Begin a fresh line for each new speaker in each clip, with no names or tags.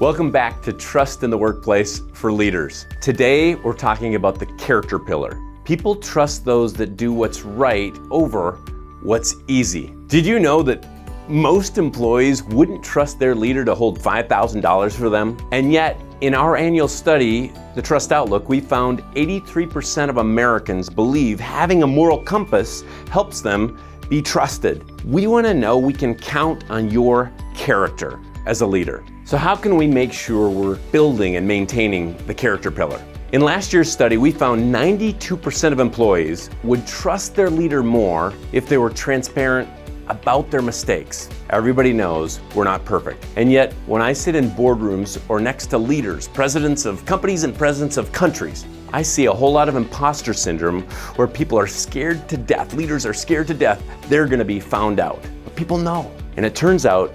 Welcome back to Trust in the Workplace for Leaders. Today, we're talking about the character pillar. People trust those that do what's right over what's easy. Did you know that most employees wouldn't trust their leader to hold $5,000 for them? And yet, in our annual study, the Trust Outlook, we found 83% of Americans believe having a moral compass helps them be trusted. We want to know we can count on your character as a leader. So how can we make sure we're building and maintaining the character pillar? In last year's study, we found 92% of employees would trust their leader more if they were transparent about their mistakes. Everybody knows we're not perfect. And yet, when I sit in boardrooms or next to leaders, presidents of companies and presidents of countries, I see a whole lot of imposter syndrome where people are scared to death. Leaders are scared to death. They're gonna be found out. But people know. And it turns out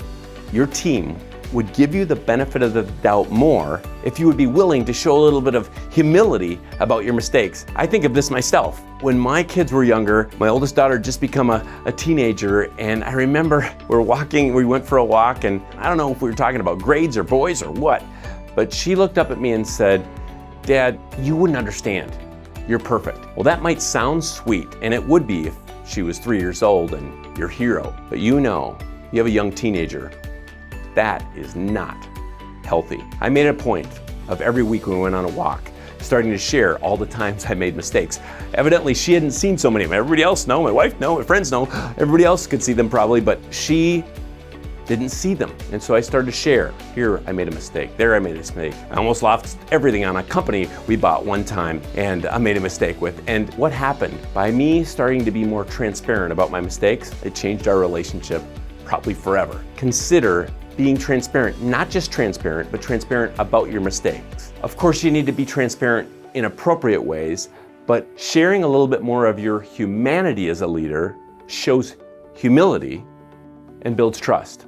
your team would give you the benefit of the doubt more if you would be willing to show a little bit of humility about your mistakes. I think of this myself. When my kids were younger, my oldest daughter had just become a teenager, and I remember we went for a walk, and I don't know if we were talking about grades or boys or what, but she looked up at me and said, "Dad, you wouldn't understand. You're perfect." Well, that might sound sweet, and it would be if she was 3 years old and your hero, but you have a young teenager. That is not healthy. I made a point of every week when we went on a walk, starting to share all the times I made mistakes. Evidently, she hadn't seen so many of them. Everybody else know, my wife know, my friends know, everybody else could see them probably, but she didn't see them. And so I started to share. Here, I made a mistake. There, I made a mistake. I almost lost everything on a company we bought one time and I made a mistake with. And what happened? By me starting to be more transparent about my mistakes, it changed our relationship probably forever. Consider being transparent, not just transparent, but transparent about your mistakes. Of course, you need to be transparent in appropriate ways, but sharing a little bit more of your humanity as a leader shows humility and builds trust.